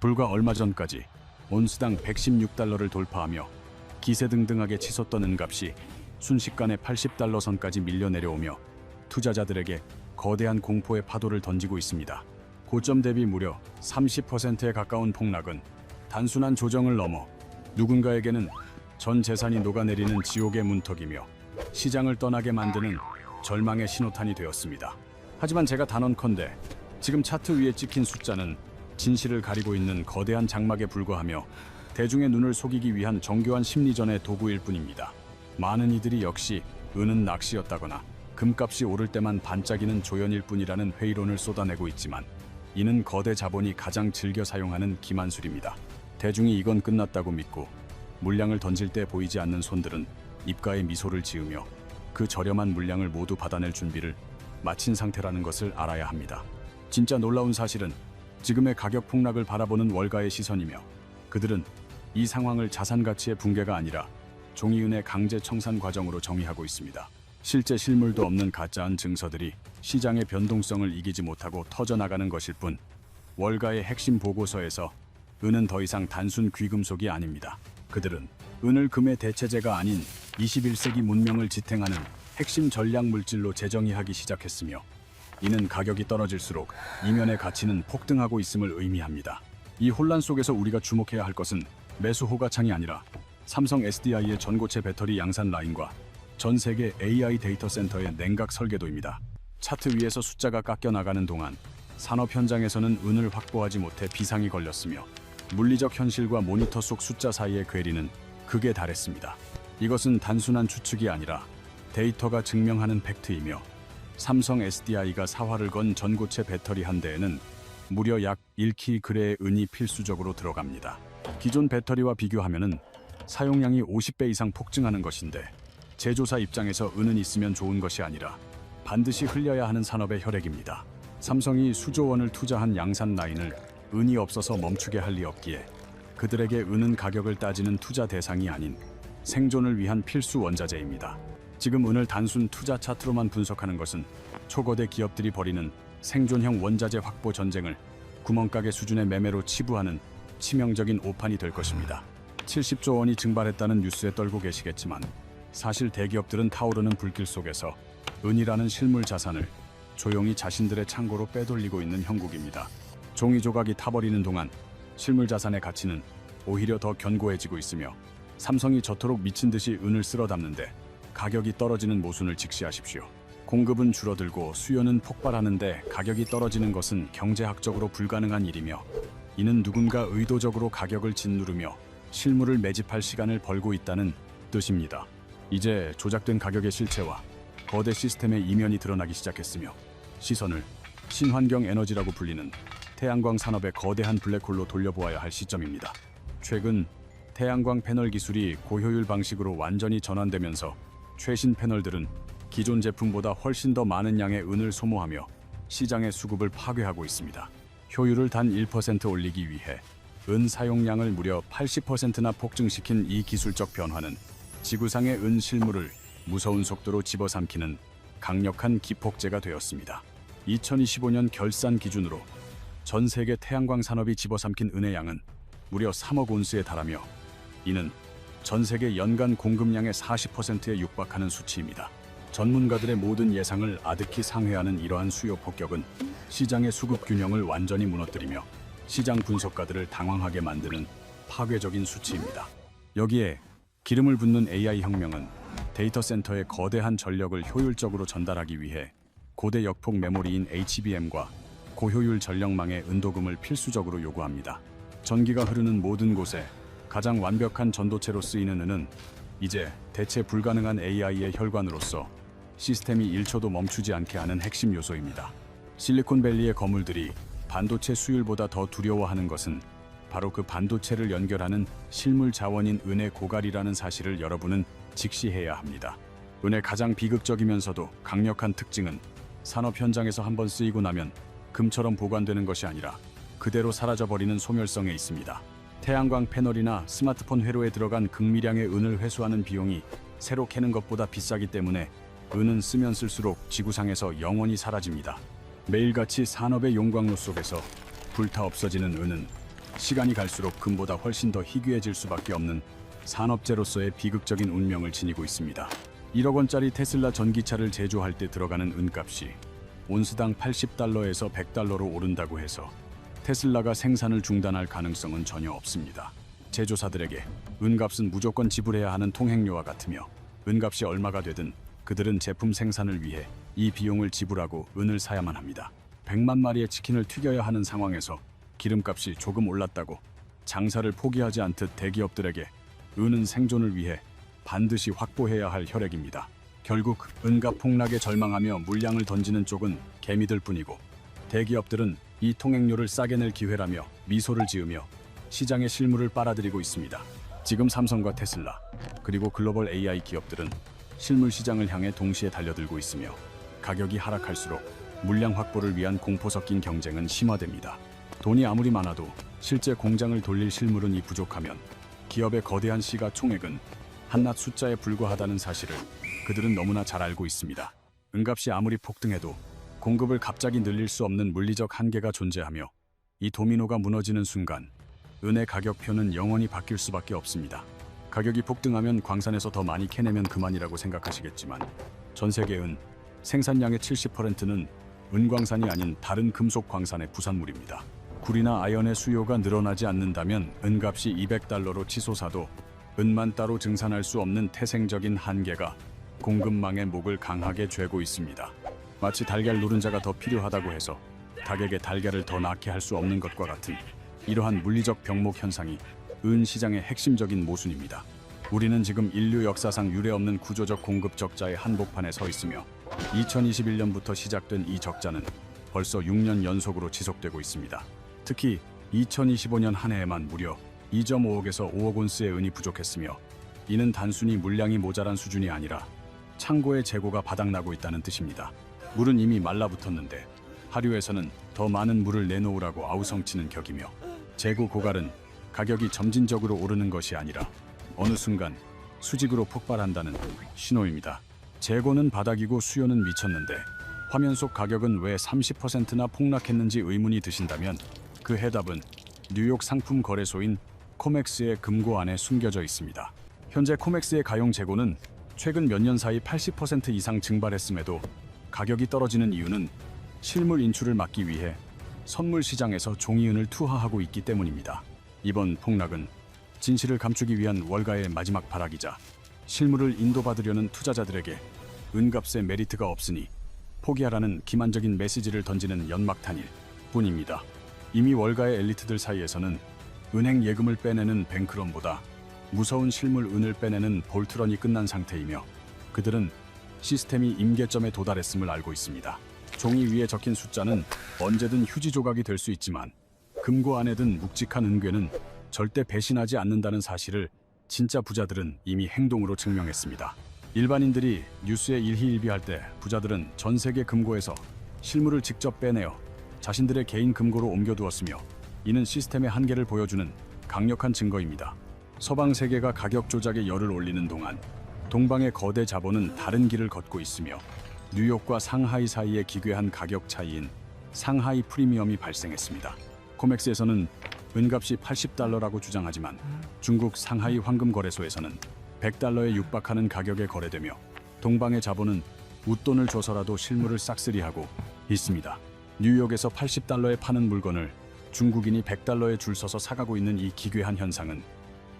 불과 얼마 전까지 온스당 116달러를 돌파하며 기세등등하게 치솟던 은값이 순식간에 80달러 선까지 밀려 내려오며 투자자들에게 거대한 공포의 파도를 던지고 있습니다. 고점 대비 무려 30%에 가까운 폭락은 단순한 조정을 넘어 누군가에게는 전 재산이 녹아내리는 지옥의 문턱이며 시장을 떠나게 만드는 절망의 신호탄이 되었습니다. 하지만 제가 단언컨대 지금 차트 위에 찍힌 숫자는 진실을 가리고 있는 거대한 장막에 불과하며 대중의 눈을 속이기 위한 정교한 심리전의 도구일 뿐입니다. 많은 이들이 역시 은은 낚시였다거나 금값이 오를 때만 반짝이는 조연일 뿐이라는 회의론을 쏟아내고 있지만 이는 거대 자본이 가장 즐겨 사용하는 기만술입니다. 대중이 이건 끝났다고 믿고 물량을 던질 때 보이지 않는 손들은 입가에 미소를 지으며 그 저렴한 물량을 모두 받아낼 준비를 마친 상태라는 것을 알아야 합니다. 진짜 놀라운 사실은 지금의 가격 폭락을 바라보는 월가의 시선이며 그들은 이 상황을 자산 가치의 붕괴가 아니라 종이은의 강제 청산 과정으로 정의하고 있습니다. 실제 실물도 없는 가짜은 증서들이 시장의 변동성을 이기지 못하고 터져나가는 것일 뿐 월가의 핵심 보고서에서 은은 더 이상 단순 귀금속이 아닙니다. 그들은 은을 금의 대체제가 아닌 21세기 문명을 지탱하는 핵심 전략 물질로 재정의하기 시작했으며 이는 가격이 떨어질수록 이면의 가치는 폭등하고 있음을 의미합니다. 이 혼란 속에서 우리가 주목해야 할 것은 매수 호가창이 아니라 삼성 SDI의 전고체 배터리 양산 라인과 전 세계 AI 데이터 센터의 냉각 설계도입니다. 차트 위에서 숫자가 깎여 나가는 동안 산업 현장에서는 은을 확보하지 못해 비상이 걸렸으며 물리적 현실과 모니터 속 숫자 사이의 괴리는 극에 달했습니다. 이것은 단순한 추측이 아니라 데이터가 증명하는 팩트이며 삼성 SDI가 사활을 건 전고체 배터리 한 대에는 무려 약 1kg의 은이 필수적으로 들어갑니다. 기존 배터리와 비교하면은 사용량이 50배 이상 폭증하는 것인데 제조사 입장에서 은은 있으면 좋은 것이 아니라 반드시 흘려야 하는 산업의 혈액입니다. 삼성이 수조 원을 투자한 양산 라인을 은이 없어서 멈추게 할 리 없기에 그들에게 은은 가격을 따지는 투자 대상이 아닌 생존을 위한 필수 원자재입니다. 지금 은을 단순 투자 차트로만 분석하는 것은 초거대 기업들이 벌이는 생존형 원자재 확보 전쟁을 구멍가게 수준의 매매로 치부하는 치명적인 오판이 될 것입니다. 70조 원이 증발했다는 뉴스에 떨고 계시겠지만 사실 대기업들은 타오르는 불길 속에서 은이라는 실물 자산을 조용히 자신들의 창고로 빼돌리고 있는 형국입니다. 종이 조각이 타버리는 동안 실물 자산의 가치는 오히려 더 견고해지고 있으며 삼성이 저토록 미친 듯이 은을 쓸어 담는데 가격이 떨어지는 모순을 직시하십시오. 공급은 줄어들고 수요는 폭발하는데 가격이 떨어지는 것은 경제학적으로 불가능한 일이며 이는 누군가 의도적으로 가격을 짓누르며 실물을 매집할 시간을 벌고 있다는 뜻입니다. 이제 조작된 가격의 실체와 거대 시스템의 이면이 드러나기 시작했으며 시선을 신환경 에너지라고 불리는 태양광 산업의 거대한 블랙홀로 돌려보아야 할 시점입니다. 최근 태양광 패널 기술이 고효율 방식으로 완전히 전환되면서 최신 패널들은 기존 제품보다 훨씬 더 많은 양의 은을 소모하며 시장의 수급을 파괴하고 있습니다. 효율을 단 1% 올리기 위해 은 사용량을 무려 80%나 폭증시킨 이 기술적 변화는 지구상의 은 실물을 무서운 속도로 집어삼키는 강력한 기폭제가 되었습니다. 2025년 결산 기준으로 전 세계 태양광 산업이 집어삼킨 은의 양은 무려 3억 온스에 달하며 이는 전 세계 연간 공급량의 40%에 육박하는 수치입니다. 전문가들의 모든 예상을 아득히 상회하는 이러한 수요 폭격은 시장의 수급 균형을 완전히 무너뜨리며 시장 분석가들을 당황하게 만드는 파괴적인 수치입니다. 여기에 기름을 붓는 AI 혁명은 데이터 센터의 거대한 전력을 효율적으로 전달하기 위해 고대 역폭 메모리인 HBM과 고효율 전력망의 은도금을 필수적으로 요구합니다. 전기가 흐르는 모든 곳에 가장 완벽한 전도체로 쓰이는 은은 이제 대체 불가능한 AI의 혈관으로서 시스템이 1초도 멈추지 않게 하는 핵심 요소입니다. 실리콘밸리의 거물들이 반도체 수율보다 더 두려워하는 것은 바로 그 반도체를 연결하는 실물 자원인 은의 고갈이라는 사실을 여러분은 직시해야 합니다. 은의 가장 비극적이면서도 강력한 특징은 산업 현장에서 한번 쓰이고 나면 금처럼 보관되는 것이 아니라 그대로 사라져버리는 소멸성에 있습니다. 태양광 패널이나 스마트폰 회로에 들어간 극미량의 은을 회수하는 비용이 새로 캐는 것보다 비싸기 때문에 은은 쓰면 쓸수록 지구상에서 영원히 사라집니다. 매일같이 산업의 용광로 속에서 불타 없어지는 은은 시간이 갈수록 금보다 훨씬 더 희귀해질 수밖에 없는 산업재로서의 비극적인 운명을 지니고 있습니다. 1억 원짜리 테슬라 전기차를 제조할 때 들어가는 은값이 온스당 80달러에서 100달러로 오른다고 해서 테슬라가 생산을 중단할 가능성은 전혀 없습니다. 제조사들에게 은값은 무조건 지불해야 하는 통행료와 같으며 은값이 얼마가 되든 그들은 제품 생산을 위해 이 비용을 지불하고 은을 사야만 합니다. 100만 마리의 치킨을 튀겨야 하는 상황에서 기름값이 조금 올랐다고 장사를 포기하지 않듯 대기업들에게 은은 생존을 위해 반드시 확보해야 할 혈액입니다. 결국 은값 폭락에 절망하며 물량을 던지는 쪽은 개미들 뿐이고 대기업들은 이 통행료를 싸게 낼 기회라며 미소를 지으며 시장의 실물을 빨아들이고 있습니다. 지금 삼성과 테슬라 그리고 글로벌 AI 기업들은 실물 시장을 향해 동시에 달려들고 있으며 가격이 하락할수록 물량 확보를 위한 공포 섞인 경쟁은 심화됩니다. 돈이 아무리 많아도 실제 공장을 돌릴 실물은 부족하면 기업의 거대한 시가총액은 한낱 숫자에 불과하다는 사실을 그들은 너무나 잘 알고 있습니다. 은값이 아무리 폭등해도 공급을 갑자기 늘릴 수 없는 물리적 한계가 존재하며 이 도미노가 무너지는 순간 은의 가격표는 영원히 바뀔 수밖에 없습니다. 가격이 폭등하면 광산에서 더 많이 캐내면 그만이라고 생각하시겠지만 전 세계 은 생산량의 70%는 은광산이 아닌 다른 금속 광산의 부산물입니다. 구리나 아연의 수요가 늘어나지 않는다면 은값이 200달러로 치솟아도 은만 따로 증산할 수 없는 태생적인 한계가 공급망의 목을 강하게 죄고 있습니다. 마치 달걀 노른자가 더 필요하다고 해서 닭에게 달걀을 더 낳게 할 수 없는 것과 같은 이러한 물리적 병목 현상이 은 시장의 핵심적인 모순입니다. 우리는 지금 인류 역사상 유례없는 구조적 공급 적자의 한복판에 서 있으며 2021년부터 시작된 이 적자는 벌써 6년 연속으로 지속되고 있습니다. 특히 2025년 한 해에만 무려 2.5억에서 5억 온스의 은이 부족했으며 이는 단순히 물량이 모자란 수준이 아니라 창고의 재고가 바닥나고 있다는 뜻입니다. 물은 이미 말라붙었는데 하류에서는 더 많은 물을 내놓으라고 아우성치는 격이며 재고 고갈은 가격이 점진적으로 오르는 것이 아니라 어느 순간 수직으로 폭발한다는 신호입니다. 재고는 바닥이고 수요는 미쳤는데 화면 속 가격은 왜 30%나 폭락했는지 의문이 드신다면 그 해답은 뉴욕 상품 거래소인 코맥스의 금고 안에 숨겨져 있습니다. 현재 코맥스의 가용 재고는 최근 몇 년 사이 80% 이상 증발했음에도 가격이 떨어지는 이유는 실물 인출을 막기 위해 선물 시장에서 종이은을 투하하고 있기 때문입니다. 이번 폭락은 진실을 감추기 위한 월가의 마지막 발악이자 실물을 인도받으려는 투자자들에게 은값의 메리트가 없으니 포기하라는 기만적인 메시지를 던지는 연막탄일 뿐입니다. 이미 월가의 엘리트들 사이에서는 은행 예금을 빼내는 뱅크런보다 무서운 실물 은을 빼내는 볼트런이 끝난 상태이며 그들은 시스템이 임계점에 도달했음을 알고 있습니다. 종이 위에 적힌 숫자는 언제든 휴지 조각이 될 수 있지만 금고 안에 든 묵직한 은괴는 절대 배신하지 않는다는 사실을 진짜 부자들은 이미 행동으로 증명했습니다. 일반인들이 뉴스에 일희일비할 때 부자들은 전 세계 금고에서 실물을 직접 빼내어 자신들의 개인 금고로 옮겨두었으며 이는 시스템의 한계를 보여주는 강력한 증거입니다. 서방 세계가 가격 조작에 열을 올리는 동안 동방의 거대 자본은 다른 길을 걷고 있으며 뉴욕과 상하이 사이의 기괴한 가격 차이인 상하이 프리미엄이 발생했습니다. 코맥스에서는 은값이 80달러라고 주장하지만 중국 상하이 황금거래소에서는 100달러에 육박하는 가격에 거래되며 동방의 자본은 웃돈을 줘서라도 실물을 싹쓸이하고 있습니다. 뉴욕에서 80달러에 파는 물건을 중국인이 100달러에 줄 서서 사가고 있는 이 기괴한 현상은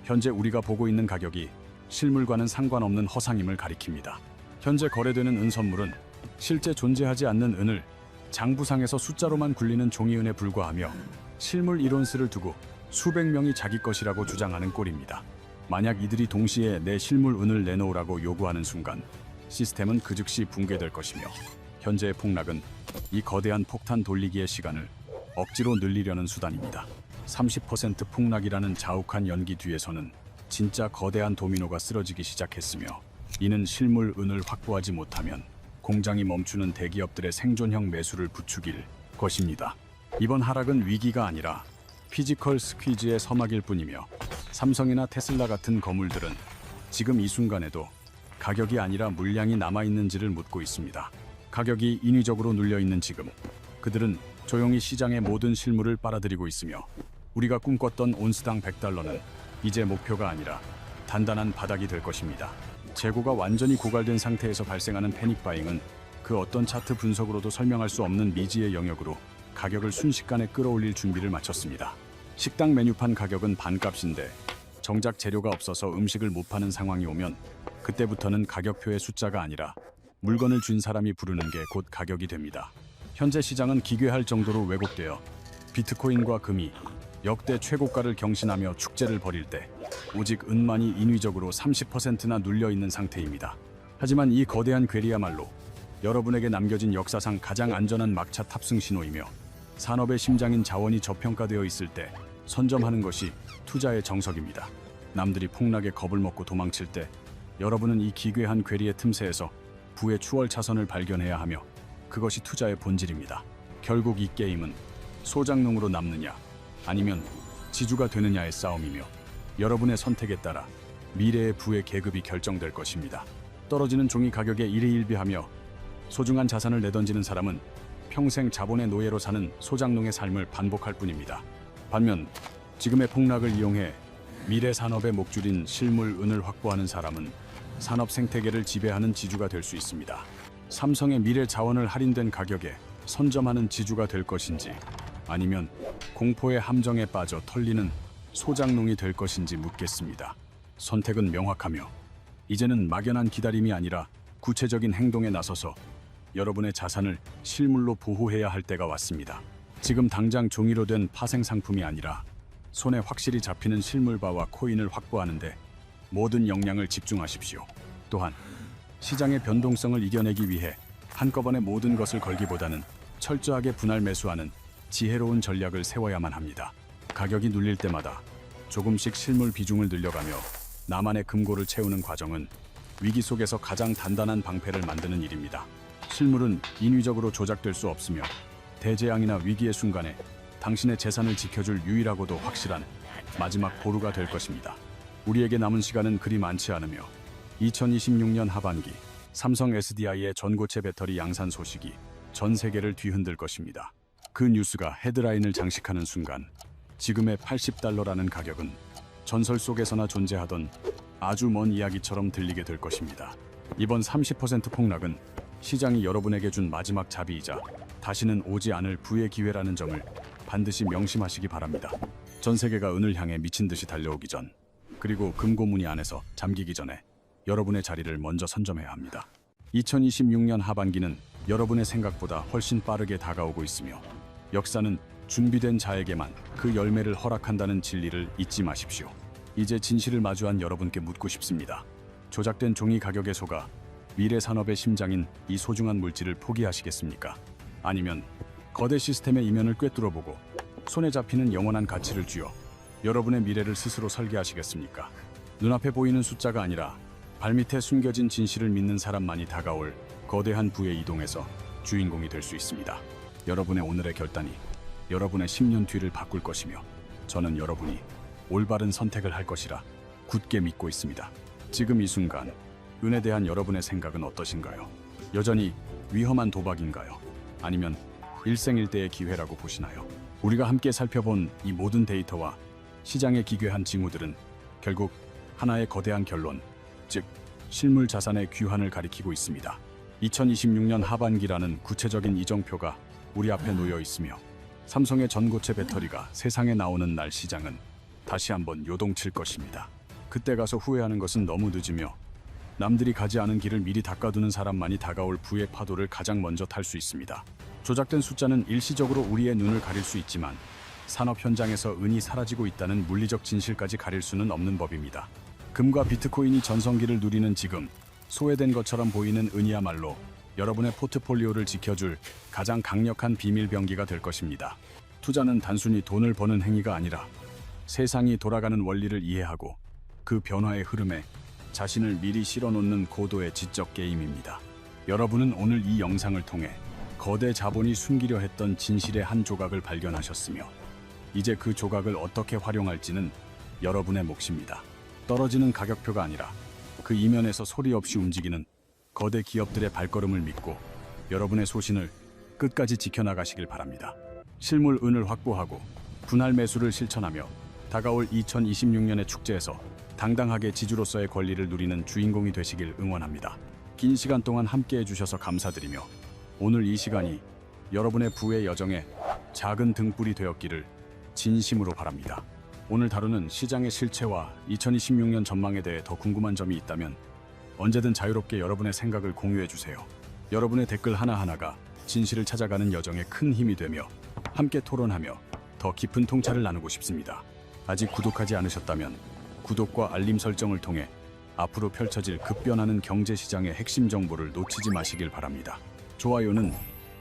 현재 우리가 보고 있는 가격이 실물과는 상관없는 허상임을 가리킵니다. 현재 거래되는 은 선물은 실제 존재하지 않는 은을 장부상에서 숫자로만 굴리는 종이은에 불과하며 실물 이론스를 두고 수백 명이 자기 것이라고 주장하는 꼴입니다. 만약 이들이 동시에 내 실물 은을 내놓으라고 요구하는 순간 시스템은 그 즉시 붕괴될 것이며 현재의 폭락은 이 거대한 폭탄 돌리기의 시간을 억지로 늘리려는 수단입니다. 30% 폭락이라는 자욱한 연기 뒤에서는 진짜 거대한 도미노가 쓰러지기 시작했으며 이는 실물 은을 확보하지 못하면 공장이 멈추는 대기업들의 생존형 매수를 부추길 것입니다. 이번 하락은 위기가 아니라 피지컬 스퀴즈의 서막일 뿐이며 삼성이나 테슬라 같은 거물들은 지금 이 순간에도 가격이 아니라 물량이 남아있는지를 묻고 있습니다. 가격이 인위적으로 눌려있는 지금 그들은 조용히 시장의 모든 실물을 빨아들이고 있으며 우리가 꿈꿨던 온스당 100달러는 이제 목표가 아니라 단단한 바닥이 될 것입니다. 재고가 완전히 고갈된 상태에서 발생하는 패닉 바잉은 그 어떤 차트 분석으로도 설명할 수 없는 미지의 영역으로 가격을 순식간에 끌어올릴 준비를 마쳤습니다. 식당 메뉴판 가격은 반값인데 정작 재료가 없어서 음식을 못 파는 상황이 오면 그때부터는 가격표의 숫자가 아니라 물건을 준 사람이 부르는 게 곧 가격이 됩니다. 현재 시장은 기괴할 정도로 왜곡되어 비트코인과 금이 역대 최고가를 경신하며 축제를 벌일 때 오직 은만이 인위적으로 30%나 눌려있는 상태입니다. 하지만 이 거대한 괴리야말로 여러분에게 남겨진 역사상 가장 안전한 막차 탑승 신호이며 산업의 심장인 자원이 저평가되어 있을 때 선점하는 것이 투자의 정석입니다. 남들이 폭락에 겁을 먹고 도망칠 때 여러분은 이 기괴한 괴리의 틈새에서 부의 추월 차선을 발견해야 하며 그것이 투자의 본질입니다. 결국 이 게임은 소장농으로 남느냐 아니면 지주가 되느냐의 싸움이며 여러분의 선택에 따라 미래의 부의 계급이 결정될 것입니다. 떨어지는 종이 가격에 일희일비하며 소중한 자산을 내던지는 사람은 평생 자본의 노예로 사는 소장농의 삶을 반복할 뿐입니다. 반면 지금의 폭락을 이용해 미래 산업의 목줄인 실물 은을 확보하는 사람은 산업 생태계를 지배하는 지주가 될 수 있습니다. 삼성의 미래 자원을 할인된 가격에 선점하는 지주가 될 것인지 아니면 공포의 함정에 빠져 털리는 소장농이 될 것인지 묻겠습니다. 선택은 명확하며 이제는 막연한 기다림이 아니라 구체적인 행동에 나서서 여러분의 자산을 실물로 보호해야 할 때가 왔습니다. 지금 당장 종이로 된 파생 상품이 아니라 손에 확실히 잡히는 실물바와 코인을 확보하는데 모든 역량을 집중하십시오. 또한 시장의 변동성을 이겨내기 위해 한꺼번에 모든 것을 걸기보다는 철저하게 분할 매수하는 지혜로운 전략을 세워야만 합니다. 가격이 눌릴 때마다 조금씩 실물 비중을 늘려가며 나만의 금고를 채우는 과정은 위기 속에서 가장 단단한 방패를 만드는 일입니다. 실물은 인위적으로 조작될 수 없으며 대재앙이나 위기의 순간에 당신의 재산을 지켜줄 유일하고도 확실한 마지막 보루가 될 것입니다. 우리에게 남은 시간은 그리 많지 않으며 2026년 하반기 삼성 SDI의 전고체 배터리 양산 소식이 전 세계를 뒤흔들 것입니다. 그 뉴스가 헤드라인을 장식하는 순간 지금의 80달러라는 가격은 전설 속에서나 존재하던 아주 먼 이야기처럼 들리게 될 것입니다. 이번 30% 폭락은 시장이 여러분에게 준 마지막 자비이자 다시는 오지 않을 부의 기회라는 점을 반드시 명심하시기 바랍니다. 전 세계가 은을 향해 미친 듯이 달려오기 전, 그리고 금고무늬 안에서 잠기기 전에 여러분의 자리를 먼저 선점해야 합니다. 2026년 하반기는 여러분의 생각보다 훨씬 빠르게 다가오고 있으며 역사는 준비된 자에게만 그 열매를 허락한다는 진리를 잊지 마십시오. 이제 진실을 마주한 여러분께 묻고 싶습니다. 조작된 종이 가격에 속아 미래 산업의 심장인 이 소중한 물질을 포기하시겠습니까? 아니면 거대 시스템의 이면을 꿰뚫어보고 손에 잡히는 영원한 가치를 쥐어 여러분의 미래를 스스로 설계하시겠습니까? 눈앞에 보이는 숫자가 아니라 발밑에 숨겨진 진실을 믿는 사람만이 다가올 거대한 부의 이동에서 주인공이 될 수 있습니다. 여러분의 오늘의 결단이 여러분의 10년 뒤를 바꿀 것이며 저는 여러분이 올바른 선택을 할 것이라 굳게 믿고 있습니다. 지금 이 순간 은에 대한 여러분의 생각은 어떠신가요? 여전히 위험한 도박인가요? 아니면 일생일대의 기회라고 보시나요? 우리가 함께 살펴본 이 모든 데이터와 시장의 기괴한 징후들은 결국 하나의 거대한 결론, 즉 실물 자산의 귀환을 가리키고 있습니다. 2026년 하반기라는 구체적인 이정표가 우리 앞에 놓여 있으며 삼성의 전고체 배터리가 세상에 나오는 날 시장은 다시 한번 요동칠 것입니다. 그때 가서 후회하는 것은 너무 늦으며 남들이 가지 않은 길을 미리 닦아두는 사람만이 다가올 부의 파도를 가장 먼저 탈 수 있습니다. 조작된 숫자는 일시적으로 우리의 눈을 가릴 수 있지만 산업 현장에서 은이 사라지고 있다는 물리적 진실까지 가릴 수는 없는 법입니다. 금과 비트코인이 전성기를 누리는 지금 소외된 것처럼 보이는 은이야말로 여러분의 포트폴리오를 지켜줄 가장 강력한 비밀병기가 될 것입니다. 투자는 단순히 돈을 버는 행위가 아니라 세상이 돌아가는 원리를 이해하고 그 변화의 흐름에 자신을 미리 실어놓는 고도의 지적 게임입니다. 여러분은 오늘 이 영상을 통해 거대 자본이 숨기려 했던 진실의 한 조각을 발견하셨으며 이제 그 조각을 어떻게 활용할지는 여러분의 몫입니다. 떨어지는 가격표가 아니라 그 이면에서 소리 없이 움직이는 거대 기업들의 발걸음을 믿고 여러분의 소신을 끝까지 지켜나가시길 바랍니다. 실물 은을 확보하고 분할 매수를 실천하며 다가올 2026년의 축제에서 당당하게 지주로서의 권리를 누리는 주인공이 되시길 응원합니다. 긴 시간 동안 함께해 주셔서 감사드리며 오늘 이 시간이 여러분의 부의 여정에 작은 등불이 되었기를 진심으로 바랍니다. 오늘 다루는 시장의 실체와 2026년 전망에 대해 더 궁금한 점이 있다면 언제든 자유롭게 여러분의 생각을 공유해 주세요. 여러분의 댓글 하나하나가 진실을 찾아가는 여정에 큰 힘이 되며 함께 토론하며 더 깊은 통찰을 나누고 싶습니다. 아직 구독하지 않으셨다면 구독과 알림 설정을 통해 앞으로 펼쳐질 급변하는 경제시장의 핵심 정보를 놓치지 마시길 바랍니다. 좋아요는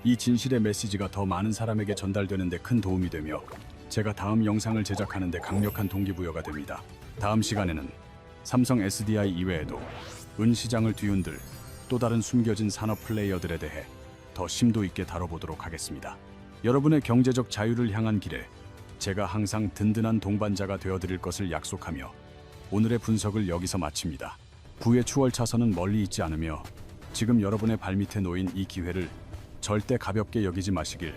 이 진실의 메시지가 더 많은 사람에게 전달되는 데 큰 도움이 되며 제가 다음 영상을 제작하는 데 강력한 동기부여가 됩니다. 다음 시간에는 삼성 SDI 이외에도 은시장을 뒤흔들 또 다른 숨겨진 산업 플레이어들에 대해 더 심도 있게 다뤄보도록 하겠습니다. 여러분의 경제적 자유를 향한 길에 제가 항상 든든한 동반자가 되어드릴 것을 약속하며 오늘의 분석을 여기서 마칩니다. 부의 추월 차선은 멀리 있지 않으며 지금 여러분의 발밑에 놓인 이 기회를 절대 가볍게 여기지 마시길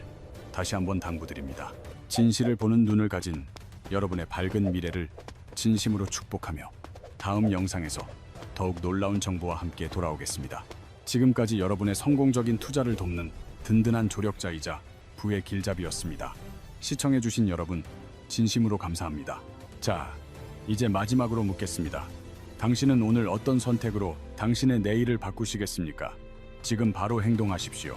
다시 한번 당부드립니다. 진실을 보는 눈을 가진 여러분의 밝은 미래를 진심으로 축복하며 다음 영상에서 더욱 놀라운 정보와 함께 돌아오겠습니다. 지금까지 여러분의 성공적인 투자를 돕는 든든한 조력자이자 부의 길잡이였습니다. 시청해주신 여러분 진심으로 감사합니다. 자, 이제 마지막으로 묻겠습니다. 당신은 오늘 어떤 선택으로 당신의 내일을 바꾸시겠습니까? 지금 바로 행동하십시오.